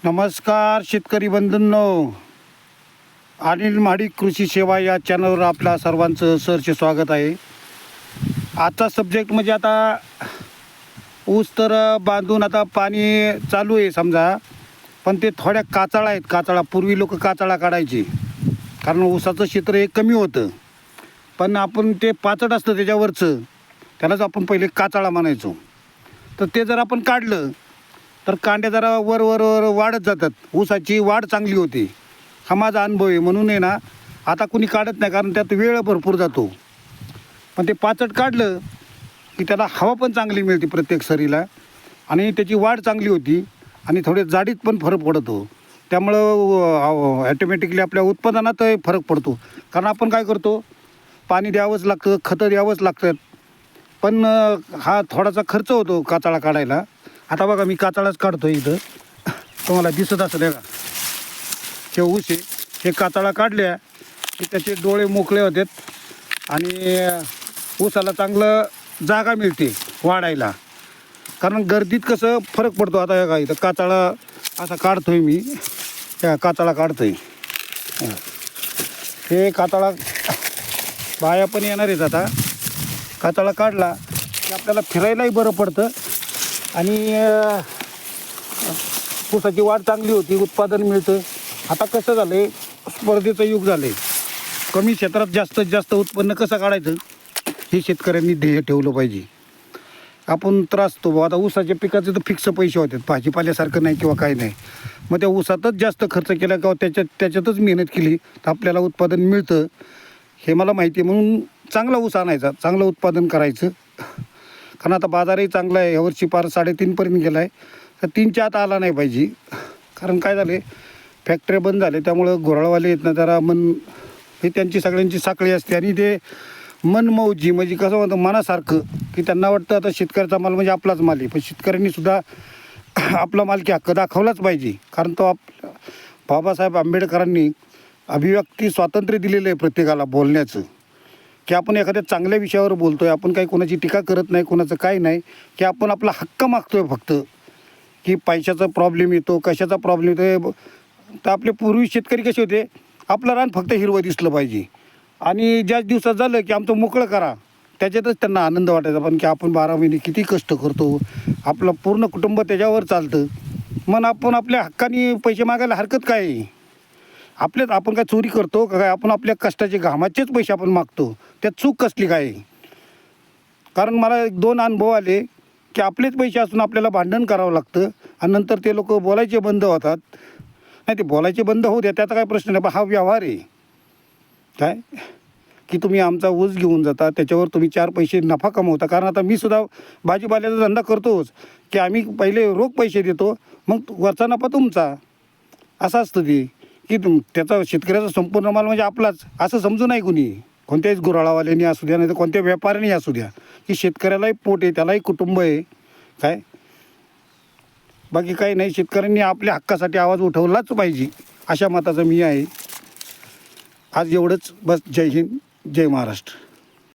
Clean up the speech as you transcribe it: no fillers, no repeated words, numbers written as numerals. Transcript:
नमस्कार शेतकरी बंधूंनो, अनिल महाडिक कृषी सेवा या चॅनलवर आपल्या सर्वांचं सहर्ष स्वागत आहे. आजचा सब्जेक्ट म्हणजे आता ऊस तर बांधून आता पाणी चालू आहे समजा, पण ते थोड्या काचाळा आहेत. काचाळा पूर्वी लोक काचाळा काढायचे कारण ऊसाचं क्षेत्र हे कमी होतं, पण आपण ते पाचट असतं त्याच्यावरचं त्यालाच आपण पहिले काचाळा म्हणायचो. तर ते जर आपण काढलं तर कांड्या जरा वर वर वर वाढत जातात, ऊसाची वाढ चांगली होते. हा माझा अनुभव आहे. म्हणून आहे ना, आता कुणी काढत नाही कारण त्यात वेळ भरपूर जातो. पण ते पाचट काढलं की त्याला हवा पण चांगली मिळते प्रत्येक सरीला आणि त्याची वाढ चांगली होती आणि थोडे जाडीत पण फरक पडतो. त्यामुळं ॲटोमॅटिकली आपल्या उत्पादनात फरक पडतो. कारण आपण काय करतो, पाणी द्यावंच लागतं, खतं द्यावंच लागतात, पण हा थोडासा खर्च होतो काचाळा काढायला. आता बघा मी काचाळाच काढतो इथं, तुम्हाला दिसत असेल का हे ऊस आहे. हे काचाळा काढल्या की त्याचे डोळे मोकळे होतात आणि ऊसाला चांगलं जागा मिळते वाढायला. कारण गर्दीत कसं फरक पडतो. आता का इथं काचाळा असा काढतोय मी, काचाळा काढतोय. हे काचाळा बाया पण येणार आहेत. आता काचाळा काढला की आपल्याला फिरायलाही बरं पडतं आणि ऊसाची वाढ चांगली होती, उत्पादन मिळतं. आता कसं झालं आहे, स्पर्धेचं युग झालं आहे. कमी क्षेत्रात जास्तीत जास्त उत्पन्न कसं काढायचं हे शेतकऱ्यांनी ध्येय ठेवलं पाहिजे. आपण त्रासतो बाबा, आता ऊसाच्या पिकाचे तर फिक्स पैसे होतात, भाजीपाल्यासारखं नाही किंवा काही नाही. मग त्या ऊसातच जास्त खर्च केला किंवा त्याच्यातच मेहनत केली तर आपल्याला उत्पादन मिळतं हे मला माहिती आहे. म्हणून चांगला ऊस आणायचा, चांगलं उत्पादन करायचं. कारण आता बाजारही चांगला आहे, यावर्षी पार 3.5पर्यंत गेला आहे, तर 3च्या आत आला नाही पाहिजे. कारण काय झाले, फॅक्टऱ्या बंद झाले, त्यामुळं घोराळवाले येत ना जरा मन हे त्यांची सगळ्यांची साखळी असते आणि ते मनमौजी म्हणजे कसं म्हणतं मनासारखं, की त्यांना वाटतं आता शेतकऱ्याचा माल म्हणजे आपलाच माल आहे. पण शेतकऱ्यांनी सुद्धा आपला मालकी हक्क दाखवलाच पाहिजे. कारण तो बाबासाहेब आंबेडकरांनी अभिव्यक्ती स्वातंत्र्य दिलेलं आहे प्रत्येकाला बोलण्याचं, की आपण एखाद्या चांगल्या विषयावर बोलतो आहे, आपण काही कोणाची टीका करत नाही, कोणाचं काही नाही, की आपण आपला हक्क मागतो आहे फक्त. की पैशाचा प्रॉब्लेम येतो, कशाचा प्रॉब्लेम येतो, तर आपले पूर्वी शेतकरी कसे होते, आपलं रान फक्त हिरवं दिसलं पाहिजे आणि ज्याच दिवसात झालं की आमचं मोकळं करा, त्याच्यातच त्यांना आनंद वाटायचा. पण की आपण 12 महिने किती कष्ट करतो, आपलं पूर्ण कुटुंब त्याच्यावर चालतं, मग आपण आपल्या हक्काने पैसे मागायला हरकत काय आहे? आपण काय चोरी करतो का काय? आपण आपल्या कष्टाचे घामाचेच पैसे आपण मागतो, त्यात चूक कसली काय आहे? कारण मला 2 अनुभव आले की आपलेच पैसे असून आपल्याला भांडण करावं लागतं आणि नंतर ते लोक बोलायचे बंद होतात. नाही, ते बोलायचे बंद होऊ द्या, त्याचा काय प्रश्न नाही, पण हा व्यवहार आहे काय, की तुम्ही आमचा ऊस घेऊन जाता, त्याच्यावर तुम्ही 4 पैसे नफा कमवता. कारण आता मी सुद्धा भाजीपाल्याचा धंदा करतोच, की आम्ही पहिले रोख पैसे देतो, मग वरचा नफा तुमचा, असं असतं ते, की त्याचा शेतकऱ्याचा संपूर्ण माल म्हणजे आपलाच असं समजू नाही कुणी, कोणत्याच गुराळावाल्यानी असू द्या नाही तर कोणत्या व्यापाऱ्याने असू द्या, की शेतकऱ्यालाही पोट आहे, त्यालाही कुटुंब आहे काय. बाकी काही नाही, शेतकऱ्यांनी आपल्या हक्कासाठी आवाज उठवलाच पाहिजे अशा मताचं मी आहे. आज एवढंच बस. जय हिंद, जय महाराष्ट्र.